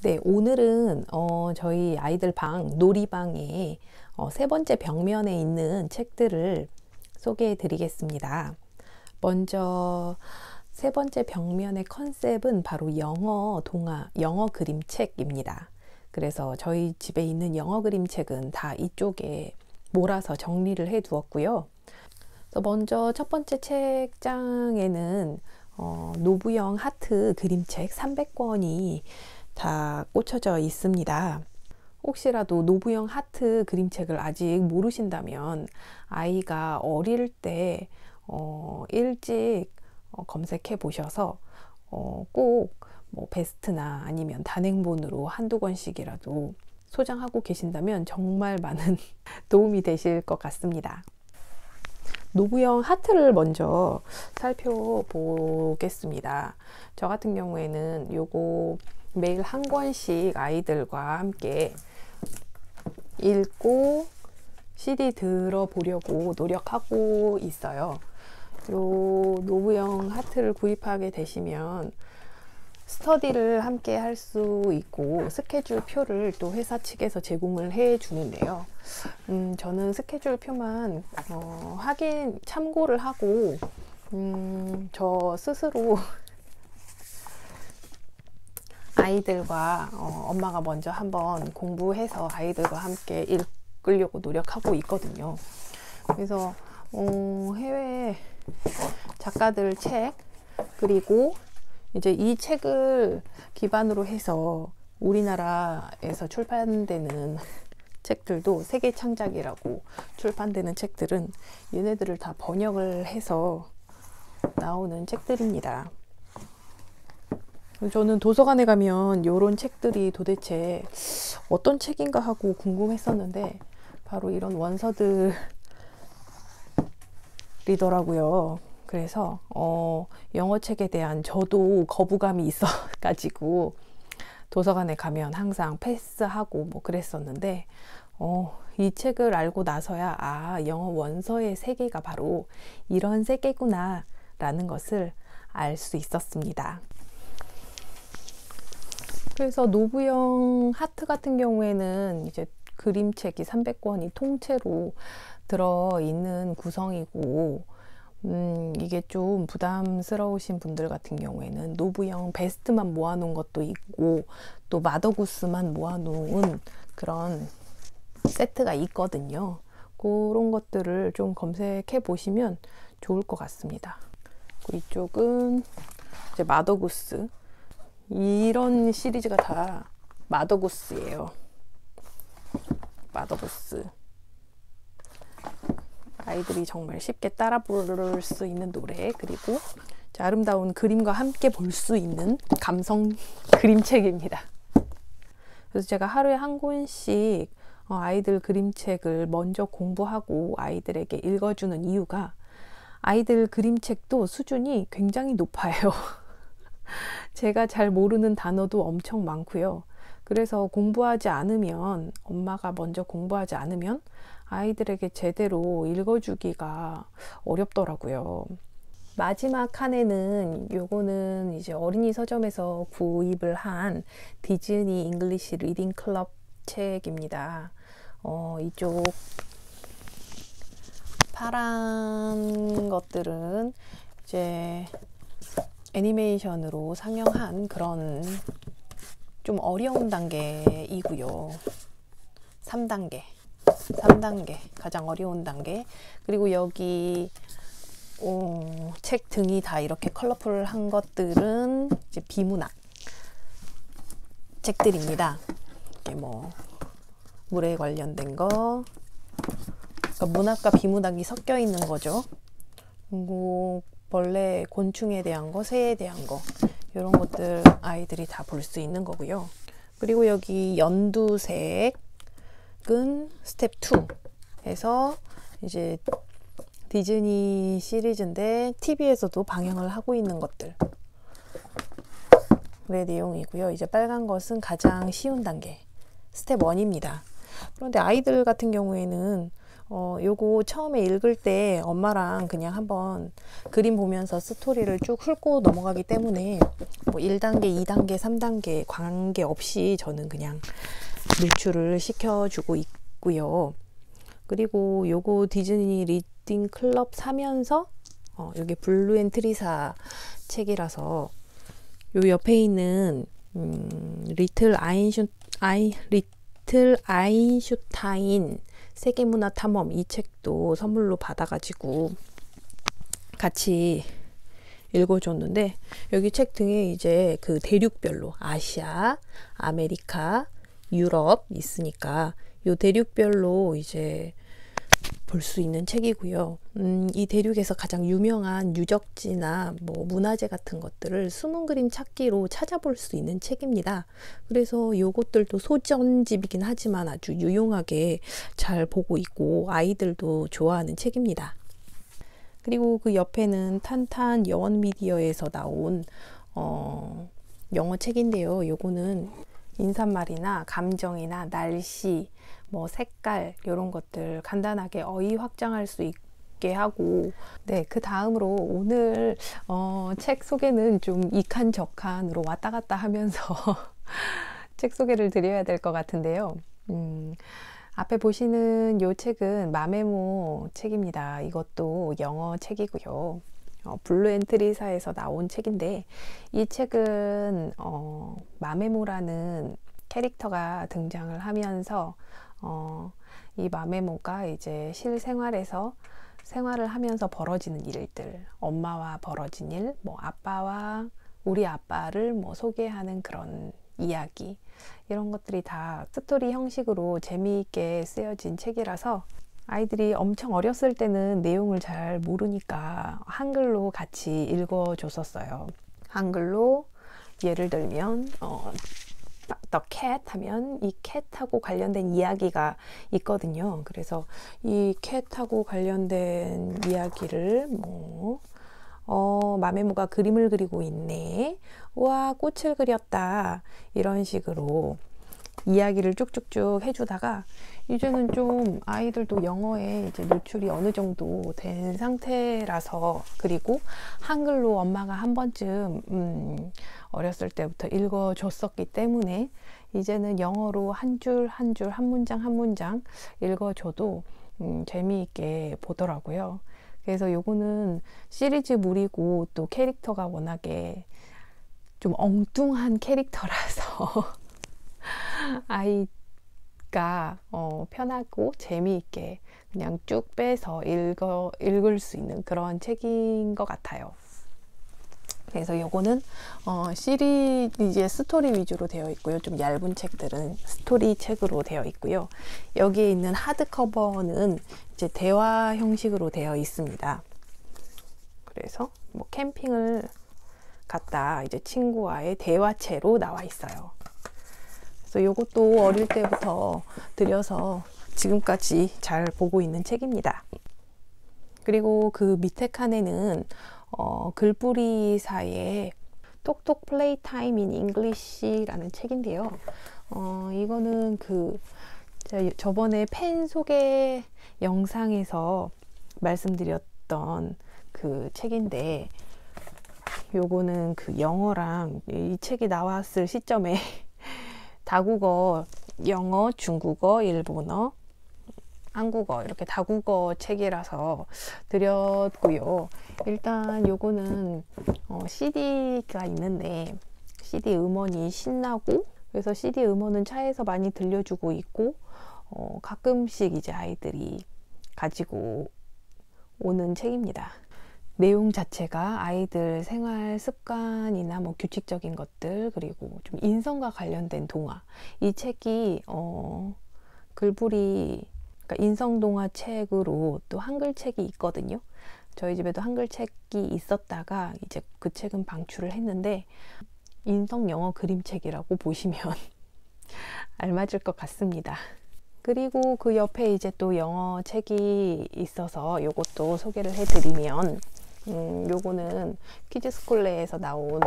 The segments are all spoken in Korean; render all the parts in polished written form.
네, 오늘은 저희 아이들 방, 놀이방에 세 번째 벽면에 있는 책들을 소개해 드리겠습니다. 먼저 세 번째 벽면의 컨셉은 바로 영어 동화, 영어 그림책입니다. 그래서 저희 집에 있는 영어 그림책은 다 이쪽에 몰아서 정리를 해 두었고요. 먼저 첫 번째 책장에는 노부영 하트 그림책 300권이 다 꽂혀져 있습니다. 혹시라도 노부영 하트 그림책을 아직 모르신다면 아이가 어릴 때 일찍 검색해 보셔서 꼭 뭐 베스트나 아니면 단행본으로 한두 권씩이라도 소장하고 계신다면 정말 많은 도움이 되실 것 같습니다. 노부영 하트를 먼저 살펴보겠습니다. 저 같은 경우에는 요거 매일 한 권씩 아이들과 함께 읽고 CD 들어보려고 노력하고 있어요. 요 노부영 하트를 구입하게 되시면 스터디를 함께 할 수 있고 스케줄 표를 또 회사 측에서 제공을 해 주는데요. 저는 스케줄 표만 확인 참고를 하고 저 스스로 아이들과 엄마가 먼저 한번 공부해서 아이들과 함께 읽으려고 노력하고 있거든요. 그래서 해외 작가들 책, 그리고 이제 이 책을 기반으로 해서 우리나라에서 출판되는 책들도 세계 창작이라고 출판되는 책들은 얘네들을 다 번역을 해서 나오는 책들입니다. 저는 도서관에 가면 이런 책들이 도대체 어떤 책인가 하고 궁금했었는데 바로 이런 원서들이더라고요. 그래서 영어 책에 대한 저도 거부감이 있어 가지고 도서관에 가면 항상 패스하고 뭐 그랬었는데 이 책을 알고 나서야 영어 원서의 세계가 바로 이런 세계구나 라는 것을 알 수 있었습니다. 그래서 노부영 하트 같은 경우에는 이제 그림책이 300권이 통째로 들어있는 구성이고 이게 좀 부담스러우신 분들 같은 경우에는 노부영 베스트만 모아놓은 것도 있고 또 마더구스만 모아놓은 그런 세트가 있거든요. 그런 것들을 좀 검색해 보시면 좋을 것 같습니다. 이쪽은 이제 마더구스, 이런 시리즈가 다 마더구스예요. 마더구스. 아이들이 정말 쉽게 따라 부를 수 있는 노래, 그리고 아름다운 그림과 함께 볼 수 있는 감성 그림책입니다. 그래서 제가 하루에 한 권씩 아이들 그림책을 먼저 공부하고 아이들에게 읽어주는 이유가 아이들 그림책도 수준이 굉장히 높아요. 제가 잘 모르는 단어도 엄청 많고요. 그래서 공부하지 않으면, 엄마가 먼저 공부하지 않으면 아이들에게 제대로 읽어주기가 어렵더라고요. 마지막 칸에는 요거는 이제 어린이 서점에서 구입을 한 디즈니 잉글리시 리딩 클럽 책입니다. 이쪽 파란 것들은 이제 애니메이션으로 상영한 그런 좀 어려운 단계이고요. 3단계 가장 어려운 단계. 그리고 여기 책 등이 다 이렇게 컬러풀한 것들은 이제 비문학 책들입니다. 이게 뭐 물에 관련된 거, 그러니까 문학과 비문학이 섞여 있는 거죠. 그리고 벌레, 곤충에 대한 거, 새에 대한 거, 이런 것들 아이들이 다 볼 수 있는 거고요. 그리고 여기 연두색은 스텝 2에서 이제 디즈니 시리즈인데 TV에서도 방영을 하고 있는 것들의 내용이고요. 이제 빨간 것은 가장 쉬운 단계, 스텝 1입니다. 그런데 아이들 같은 경우에는 요거 처음에 읽을 때 엄마랑 그냥 한번 그림 보면서 스토리를 쭉 훑고 넘어가기 때문에 뭐 1단계, 2단계, 3단계 관계없이 저는 그냥 노출을 시켜주고 있고요. 그리고 요거 디즈니 리딩 클럽 사면서 요게 블루 앤 트리사 책이라서 요 옆에 있는 리틀 아인슈타인 세계문화 탐험 이 책도 선물로 받아가지고 같이 읽어줬는데, 여기 책 등에 이제 그 대륙별로 아시아, 아메리카, 유럽 있으니까 요 대륙별로 이제 볼 수 있는 책이고요. 이 대륙에서 가장 유명한 유적지나 뭐 문화재 같은 것들을 숨은 그림 찾기로 찾아볼 수 있는 책입니다. 그래서 요것들도 소전집이긴 하지만 아주 유용하게 잘 보고 있고 아이들도 좋아하는 책입니다. 그리고 그 옆에는 탄탄 여원 미디어에서 나온 영어 책인데요. 요거는 인사말이나 감정이나 날씨, 뭐 색깔 이런 것들 간단하게 어휘 확장할 수 있게 하고, 네, 그 다음으로 오늘 책 소개는 좀 이칸저칸으로 왔다 갔다 하면서 책 소개를 드려야 될 것 같은데요. 앞에 보시는 이 책은 마메모 책입니다. 이것도 영어 책이고요. 블루 앤 트리사에서 나온 책인데, 이 책은 마메모라는 캐릭터가 등장을 하면서 이 마메모가 이제 실생활에서 생활을 하면서 벌어지는 일들, 엄마와 벌어진 일, 뭐 아빠와 우리 아빠를 뭐 소개하는 그런 이야기, 이런 것들이 다 스토리 형식으로 재미있게 쓰여진 책이라서 아이들이 엄청 어렸을 때는 내용을 잘 모르니까 한글로 같이 읽어줬었어요. 한글로 예를 들면 The cat 하면 이 캣하고 관련된 이야기가 있거든요. 그래서 이 캣하고 관련된 이야기를 마메모가 그림을 그리고 있네, 우와 꽃을 그렸다, 이런 식으로 이야기를 쭉쭉쭉 해주다가 이제는 좀 아이들도 영어에 이제 노출이 어느 정도 된 상태라서, 그리고 한글로 엄마가 한 번쯤 어렸을 때부터 읽어줬었기 때문에 이제는 영어로 한 줄 한 줄, 한 문장 한 문장 읽어줘도 재미있게 보더라고요. 그래서 요거는 시리즈물이고 또 캐릭터가 워낙에 좀 엉뚱한 캐릭터라서 아이가 편하고 재미있게 그냥 쭉 빼서 읽을 수 있는 그런 책인 것 같아요. 그래서 요거는 시리즈 스토리 위주로 되어 있고요. 좀 얇은 책들은 스토리 책으로 되어 있고요. 여기에 있는 하드커버는 이제 대화 형식으로 되어 있습니다. 그래서 뭐 캠핑을 갔다 이제 친구와의 대화체로 나와 있어요. 그래서 요것도 어릴 때부터 들여서 지금까지 잘 보고 있는 책입니다. 그리고 그 밑에 칸에는 글뿌리 사이에 톡톡 플레이 타임 인 잉글리시라는 책인데요. 이거는 저번에 펜 소개 영상에서 말씀드렸던 그 책인데, 요거는 그 영어랑 이 책이 나왔을 시점에 다국어, 영어, 중국어, 일본어, 한국어 이렇게 다국어 책이라서 드렸고요. 일단 요거는 CD가 있는데 CD 음원이 신나고, 그래서 CD 음원은 차에서 많이 들려주고 있고 가끔씩 이제 아이들이 가지고 오는 책입니다. 내용 자체가 아이들 생활 습관이나 뭐 규칙적인 것들, 그리고 좀 인성과 관련된 동화, 이 책이 글뿌리, 그러니까 인성 동화 책으로 또 한글 책이 있거든요. 저희 집에도 한글 책이 있었다가 이제 그 책은 방출을 했는데, 인성 영어 그림책이라고 보시면 알맞을 것 같습니다. 그리고 그 옆에 이제 또 영어 책이 있어서 요것도 소개를 해드리면, 요거는 키즈스콜레에서 나온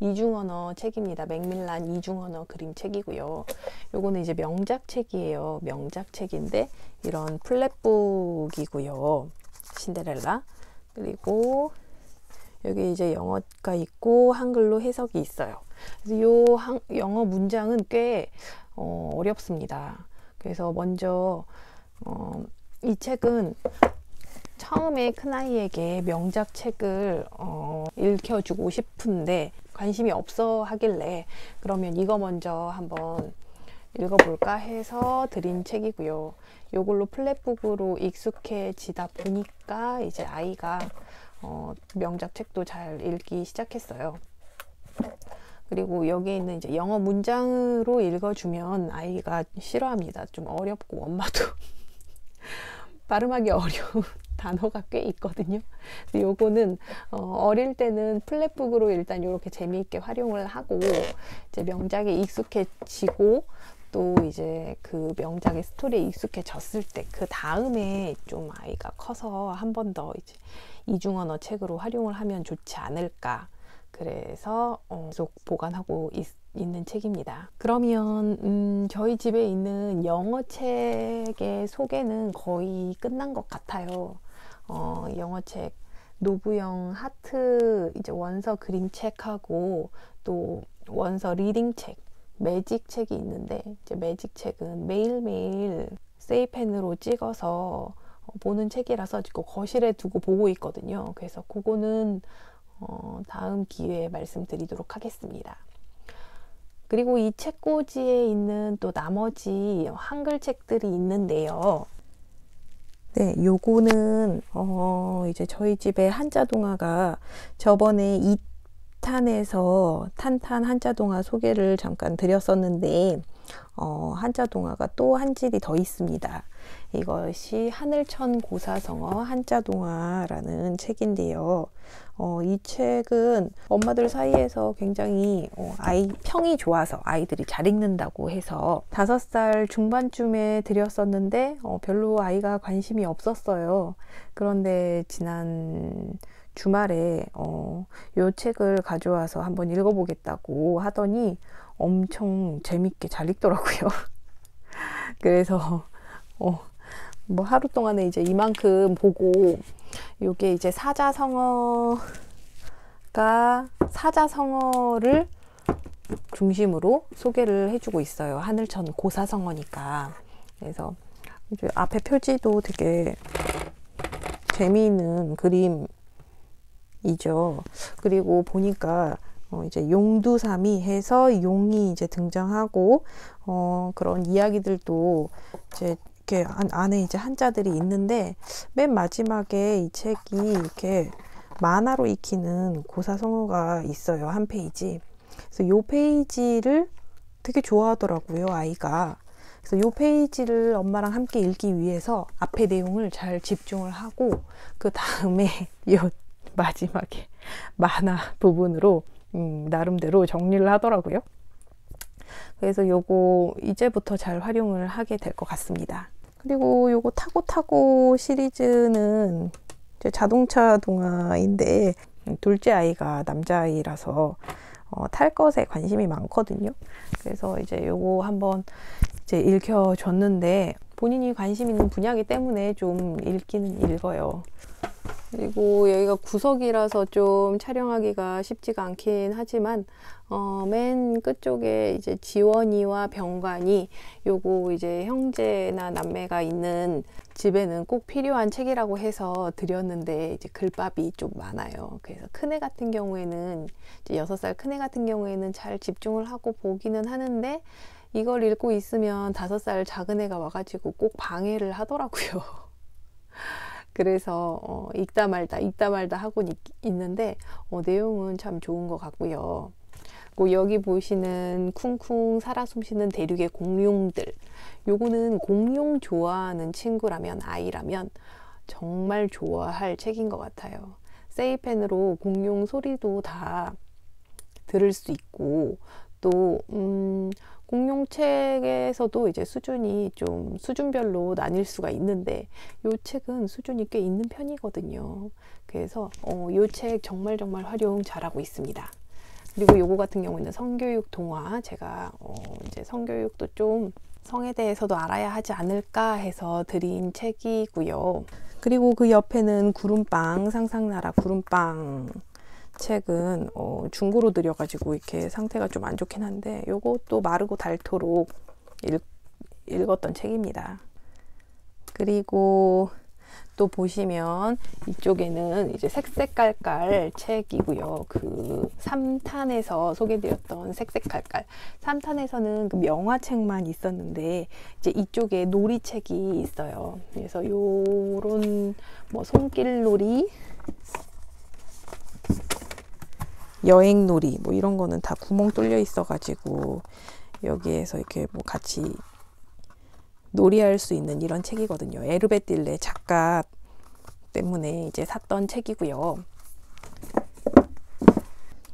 이중언어 책입니다. 맥밀란 이중언어 그림책이고요. 요거는 이제 명작책이에요. 명작책인데 이런 플랫북이고요. 신데렐라. 그리고 여기 이제 영어가 있고 한글로 해석이 있어요. 그래서 요 영어 문장은 꽤 어렵습니다. 그래서 먼저 이 책은 처음에 큰아이에게 명작 책을 읽혀주고 싶은데 관심이 없어 하길래 그러면 이거 먼저 한번 읽어볼까 해서 드린 책이고요. 요걸로 플랫북으로 익숙해지다 보니까 이제 아이가 명작 책도 잘 읽기 시작했어요. 그리고 여기에 있는 이제 영어 문장으로 읽어주면 아이가 싫어합니다. 좀 어렵고 엄마도 발음하기 어려운 단어가 꽤 있거든요. 요거는 어릴 때는 플랫북으로 일단 이렇게 재미있게 활용을 하고 이제 명작에 익숙해지고 또 이제 그 명작의 스토리에 익숙해졌을 때 그 다음에 좀 아이가 커서 한 번 더 이제 이중언어 책으로 활용을 하면 좋지 않을까. 그래서 계속 보관하고 있는 책입니다. 그러면 저희 집에 있는 영어 책의 소개는 거의 끝난 것 같아요. 영어 책 노부영 하트 이제 원서 그림책하고 또 원서 리딩 책 매직 책이 있는데 이제 매직 책은 매일매일 세이펜으로 찍어서 보는 책이라서 지금 거실에 두고 보고 있거든요. 그래서 그거는 다음 기회에 말씀드리도록 하겠습니다. 그리고 이 책꽂이에 있는 또 나머지 한글 책들이 있는데요. 네, 요거는 이제 저희 집에 한자동화가 저번에 2탄에서 탄탄 한자동화 소개를 잠깐 드렸었는데 한자동화가 또 한 질이 더 있습니다. 이것이 하늘천 고사성어 한자동화라는 책인데요. 이 책은 엄마들 사이에서 굉장히 평이 좋아서 아이들이 잘 읽는다고 해서 5살 중반쯤에 드렸었는데 별로 아이가 관심이 없었어요. 그런데 지난 주말에 이 책을 가져와서 한번 읽어보겠다고 하더니 엄청 재밌게 잘 읽더라고요. 그래서 뭐 하루 동안에 이제 이만큼 보고 요게 이제 사자성어를 중심으로 소개를 해주고 있어요. 하늘천 고사성어니까. 그래서 이제 앞에 표지도 되게 재미있는 그림이죠. 그리고 보니까 이제 용두삼이 해서 용이 이제 등장하고 그런 이야기들도 이제 이렇게 안에 이제 한자들이 있는데 맨 마지막에 이 책이 이렇게 만화로 익히는 고사성어가 있어요. 한 페이지. 그래서 이 페이지를 되게 좋아하더라고요, 아이가. 그래서 이 페이지를 엄마랑 함께 읽기 위해서 앞에 내용을 잘 집중을 하고 그 다음에 이 마지막에 만화 부분으로 나름대로 정리를 하더라고요. 그래서 요거 이제부터 잘 활용을 하게 될 것 같습니다. 그리고 요거 타고 시리즈는 이제 자동차 동화인데 둘째 아이가 남자아이라서 탈 것에 관심이 많거든요. 그래서 이제 요거 한번 이제 읽혀줬는데 본인이 관심 있는 분야이기 때문에 좀 읽기는 읽어요. 그리고 여기가 구석이라서 좀 촬영하기가 쉽지가 않긴 하지만 맨 끝쪽에 이제 지원이와 병관이 요거 이제 형제나 남매가 있는 집에는 꼭 필요한 책이라고 해서 드렸는데 이제 글밥이 좀 많아요. 그래서 큰애 같은 경우에는 이제 6살 큰애 같은 경우에는 잘 집중을 하고 보기는 하는데 이걸 읽고 있으면 5살 작은애가 와가지고 꼭 방해를 하더라고요. 그래서 읽다 말다 하고 있는데 내용은 참 좋은 것 같고요. 여기 보시는 쿵쿵 살아 숨쉬는 대륙의 공룡들, 요거는 공룡 좋아하는 친구라면 아이라면 정말 좋아할 책인 것 같아요. 세이펜으로 공룡 소리도 다 들을 수 있고 또 공룡책에서도 이제 수준이 좀 수준별로 나뉠 수가 있는데 이 책은 수준이 꽤 있는 편이거든요. 그래서 이 책 정말 활용 잘하고 있습니다. 그리고 요거 같은 경우는 성교육 동화, 제가 이제 성교육도 좀 성에 대해서도 알아야 하지 않을까 해서 드린 책이고요. 그리고 그 옆에는 구름빵, 상상나라 구름빵 책은 중고로 들여가지고 이렇게 상태가 좀 안 좋긴 한데 요것도 마르고 닳도록 읽었던 책입니다. 그리고 또 보시면 이쪽에는 이제 색색깔깔 책이고요. 그 3탄에서 소개드렸던 색색깔깔 3탄에서는 그 명화책만 있었는데 이제 이쪽에 놀이책이 있어요. 그래서 요런 뭐 손길놀이, 여행놀이 뭐 이런 거는 다 구멍 뚫려 있어 가지고 여기에서 이렇게 뭐 같이 놀이할 수 있는 이런 책이거든요. 에르베틸레 작가 때문에 이제 샀던 책이고요.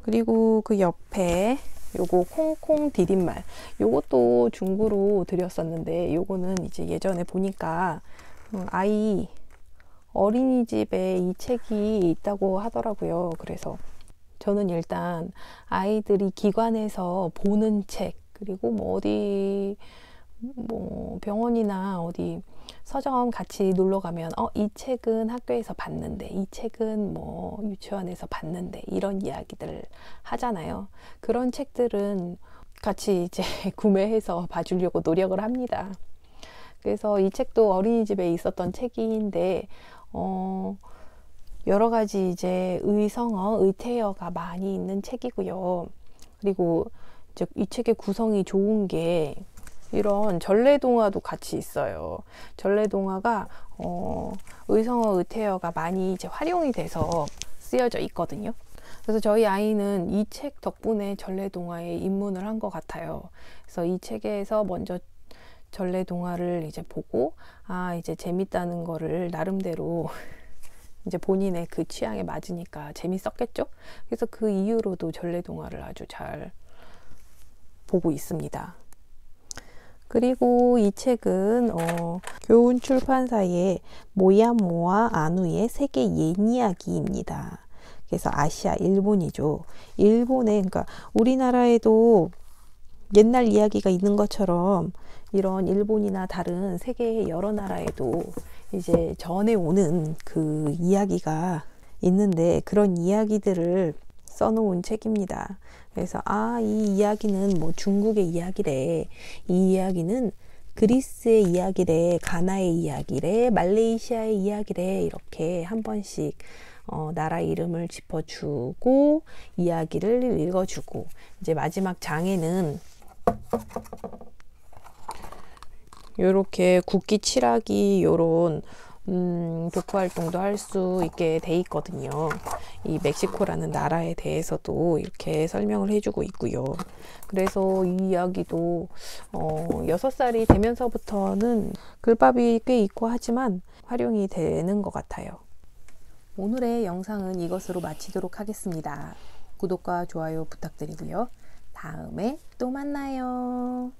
그리고 그 옆에 요거 콩콩 디딘말, 요것도 중고로 드렸었는데 요거는 이제 예전에 보니까 아이 어린이집에 이 책이 있다고 하더라고요. 그래서 저는 일단 아이들이 기관에서 보는 책, 그리고 뭐 어디 뭐 병원이나 어디 서점 같이 놀러 가면 이 책은 학교에서 봤는데, 이 책은 뭐 유치원에서 봤는데, 이런 이야기들 하잖아요. 그런 책들은 같이 이제 구매해서 봐주려고 노력을 합니다. 그래서 이 책도 어린이집에 있었던 책인데 여러 가지 이제 의성어, 의태어가 많이 있는 책이고요. 그리고 이제 이 책의 구성이 좋은 게 이런 전래동화도 같이 있어요. 전래동화가 의성어, 의태어가 많이 이제 활용이 돼서 쓰여져 있거든요. 그래서 저희 아이는 이 책 덕분에 전래동화에 입문을 한 것 같아요. 그래서 이 책에서 먼저 전래동화를 이제 보고 이제 재밌다는 거를 나름대로 이제 본인의 그 취향에 맞으니까 재밌었겠죠? 그래서 그 이후로도 전래동화를 아주 잘 보고 있습니다. 그리고 이 책은 교훈 출판사의 모야모아 아누의 세계 옛 이야기입니다. 그래서 아시아, 일본이죠. 일본에, 그러니까 우리나라에도 옛날 이야기가 있는 것처럼 이런 일본이나 다른 세계의 여러 나라에도 이제 전해오는 그 이야기가 있는데 그런 이야기들을 써놓은 책입니다. 그래서 이 이야기는 뭐 중국의 이야기래, 이 이야기는 그리스의 이야기래, 가나의 이야기래, 말레이시아의 이야기래, 이렇게 한 번씩 나라 이름을 짚어주고 이야기를 읽어주고, 이제 마지막 장에는 요렇게 국기 칠하기 요런 독후 활동도 할 수 있게 돼 있거든요. 이 멕시코라는 나라에 대해서도 이렇게 설명을 해주고 있고요. 그래서 이 이야기도 6살이 되면서부터는 글밥이 꽤 있고 하지만 활용이 되는 것 같아요. 오늘의 영상은 이것으로 마치도록 하겠습니다. 구독과 좋아요 부탁드리고요. 다음에 또 만나요.